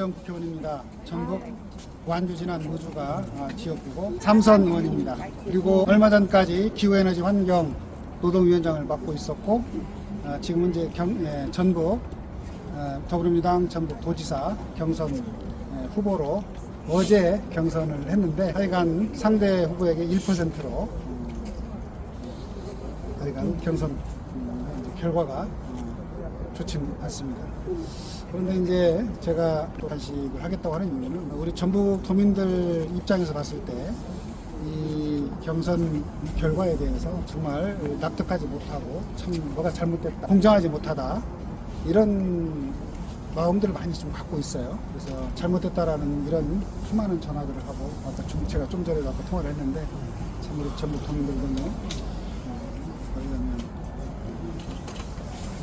김호영 국회의원입니다. 전북 완주진안 무주가 지역구고 삼선 의원입니다. 그리고 얼마 전까지 기후에너지 환경 노동위원장을 맡고 있었고 지금은 이제 전북 더불어민주당 전북도지사 경선 후보로 어제 경선을 했는데 하여간 상대 후보에게 1%로 하여간 경선 결과가 좋지 않습니다. 그런데 이제 제가 또 단식을 하겠다고 하는 이유는 우리 전북 도민들 입장에서 봤을 때 이 경선 결과에 대해서 정말 납득하지 못하고 참 뭐가 잘못됐다, 공정하지 못하다 이런 마음들을 많이 좀 갖고 있어요. 그래서 잘못됐다라는 이런 수많은 전화들을 하고 아까 제가 좀 전에도 아까 통화를 했는데 참 우리 전북 도민들 너무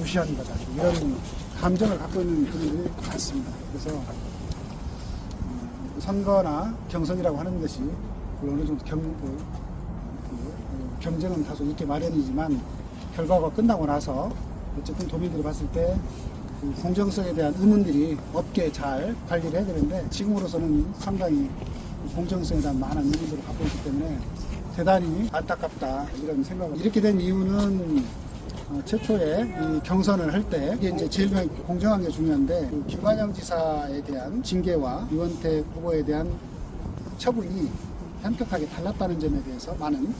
무시하는 거다 이런 감정을 갖고 있는 분들이 많습니다. 그래서 선거나 경선이라고 하는 것이 어느 정도 경쟁은 다소 있게 마련이지만 결과가 끝나고 나서 어쨌든 도민들이 봤을 때 그 공정성에 대한 의문들이 없게 잘 관리를 해야 되는데 지금으로서는 상당히 공정성에 대한 많은 의문들을 갖고 있기 때문에 대단히 안타깝다 이런 생각을. 이렇게 된 이유는 최초에 이 경선을 할 때 이게 이제 제일 공정한 게 중요한데 그 김관영 지사에 대한 징계와 유원택 후보에 대한 처분이 현격하게 달랐다는 점에 대해서 많은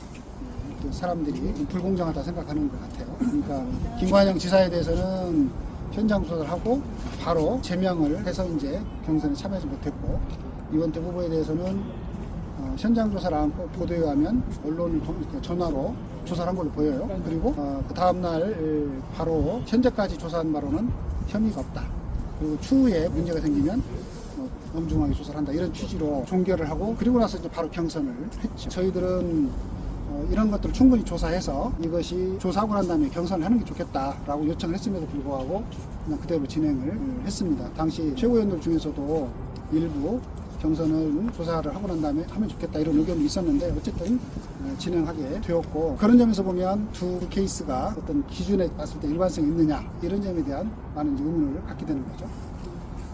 사람들이 불공정하다 생각하는 것 같아요. 그러니까 김관영 지사에 대해서는 현장 조사를 하고 바로 제명을 해서 이제 경선에 참여하지 못했고 유원택 후보에 대해서는 현장 조사를 않고 보도에 의하면 언론을 전화로 조사를 한 걸로 보여요. 그리고 그 다음날 바로 현재까지 조사한 바로는 혐의가 없다. 그리고 추후에 문제가 생기면 엄중하게 조사를 한다. 이런 취지로 종결을 하고 그리고 나서 이제 바로 경선을 했죠. 저희들은 이런 것들을 충분히 조사해서 이것이 조사하고 난 다음에 경선을 하는 게 좋겠다라고 요청을 했음에도 불구하고 그냥 그대로 진행을 했습니다. 당시 최고위원들 중에서도 일부 경선을 조사를 하고 난 다음에 하면 좋겠다 이런 의견이 있었는데 어쨌든 진행하게 되었고 그런 점에서 보면 두 케이스가 어떤 기준에 봤을 때 일관성이 있느냐 이런 점에 대한 많은 의문을 갖게 되는 거죠.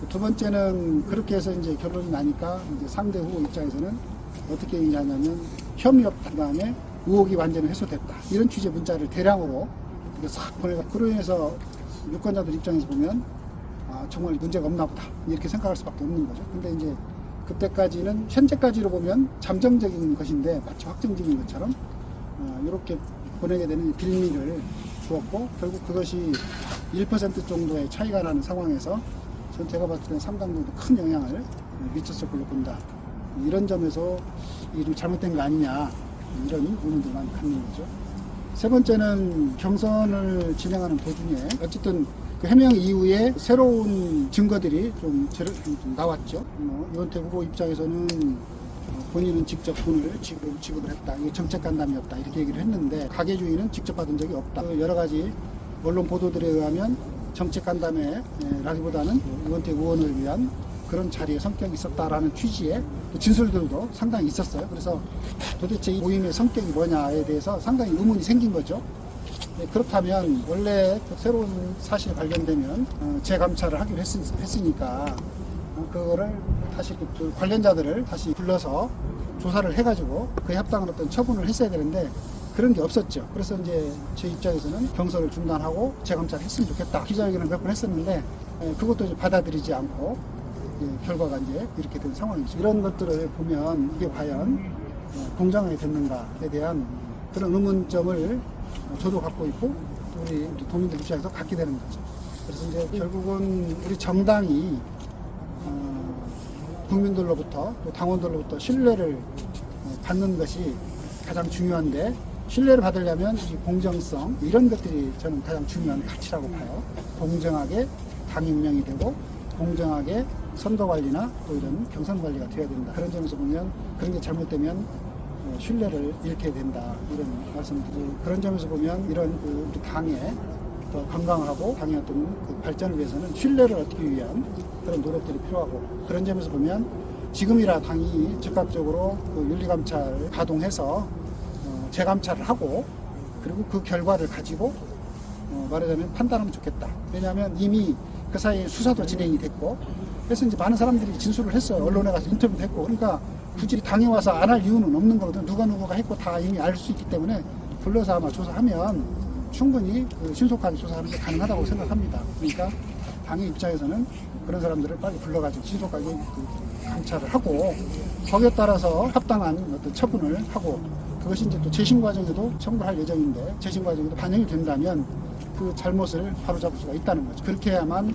두 번째는 그렇게 해서 이제 결론이 나니까 이제 상대 후보 입장에서는 어떻게 얘기하냐면 혐의 없다 그다음에 의혹이 완전히 해소됐다 이런 취지의 문자를 대량으로 싹 보내가 그로 인해서 유권자들 입장에서 보면 정말 문제가 없나 보다 이렇게 생각할 수밖에 없는 거죠. 근데 이제 그때까지는 현재까지로 보면 잠정적인 것인데 마치 확정적인 것처럼 이렇게 보내게 되는 빌미를 주었고 결국 그것이 1% 정도의 차이가 나는 상황에서 전 제가 봤을 때는 상당히 큰 영향을 미쳤을 걸로 본다. 이런 점에서 이게 좀 잘못된 거 아니냐 이런 의문들 많이 갖는 거죠. 세 번째는 경선을 진행하는 도중에 어쨌든 그 해명 이후에 새로운 증거들이 좀 나왔죠. 유원택 후보 입장에서는 본인은 직접 돈을 지급을 했다. 이게 정책 간담이었다. 이렇게 얘기를 했는데 가계주의는 직접 받은 적이 없다. 여러 가지 언론 보도들에 의하면 정책 간담회라기보다는 유원택 의원을 위한 그런 자리에 성격이 있었다라는 취지의 진술들도 상당히 있었어요. 그래서 도대체 이 모임의 성격이 뭐냐에 대해서 상당히 의문이 생긴 거죠. 그렇다면 원래 새로운 사실이 발견되면 재감찰을 하기로 했으니까 그거를 다시 그 관련자들을 다시 불러서 조사를 해가지고 그에 합당한 어떤 처분을 했어야 되는데 그런 게 없었죠. 그래서 이제 제 입장에서는 경선을 중단하고 재감찰을 했으면 좋겠다. 기자회견을 몇 번 했었는데 그것도 이제 받아들이지 않고 결과가 이제 이렇게 된 상황이죠. 이런 것들을 보면 이게 과연 공정하게 됐는가에 대한 그런 의문점을 저도 갖고 있고 우리 도민들 입장에서 갖게 되는 거죠. 그래서 이제 결국은 우리 정당이 국민들로부터 또 당원들로부터 신뢰를 받는 것이 가장 중요한데 신뢰를 받으려면 이 공정성 이런 것들이 저는 가장 중요한 가치라고 봐요. 공정하게 당이 운영이 되고 공정하게 선거 관리나 또 이런 경선 관리가 되어야 된다. 그런 점에서 보면 그런 게 잘못되면 신뢰를 잃게 된다. 이런 말씀을 드리고 그런 점에서 보면 이런 우리 당의 더 건강하고 당의 어떤 그 발전을 위해서는 신뢰를 얻기 위한 그런 노력들이 필요하고 그런 점에서 보면 지금이라 당이 즉각적으로 그 윤리감찰을 가동해서 재감찰을 하고 그리고 그 결과를 가지고 말하자면 판단하면 좋겠다. 왜냐하면 이미 그 사이에 수사도 진행이 됐고 그래서 이제 많은 사람들이 진술을 했어요. 언론에 가서 인터뷰도 했고. 그러니까 굳이 당에 와서 안 할 이유는 없는 거거든. 누가 했고 다 이미 알 수 있기 때문에 불러서 아마 조사하면 충분히 신속하게 조사하는 게 가능하다고 생각합니다. 그러니까 당의 입장에서는 그런 사람들을 빨리 불러가지고 신속하게 감찰을 하고 거기에 따라서 합당한 어떤 처분을 하고 그것이 이제 또 재심 과정에도 청구할 예정인데 재심 과정에도 반영이 된다면 그 잘못을 바로잡을 수가 있다는 거죠. 그렇게 해야만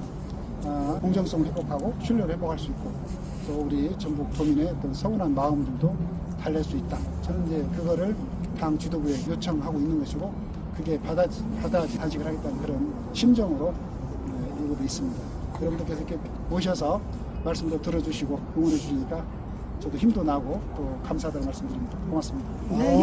공정성을 회복하고 신뢰를 회복할 수 있고 또 우리 전북 도민의 어떤 서운한 마음들도 달랠 수 있다. 저는 이제 그거를 당 지도부에 요청하고 있는 것이고 그게 받아들이기를 하겠다는 그런 심정으로 이루고 있습니다. 여러분들께서 이렇게 모셔서 말씀도 들어주시고 응원해 주시니까 저도 힘도 나고 또 감사하다는 말씀드립니다. 고맙습니다. 네,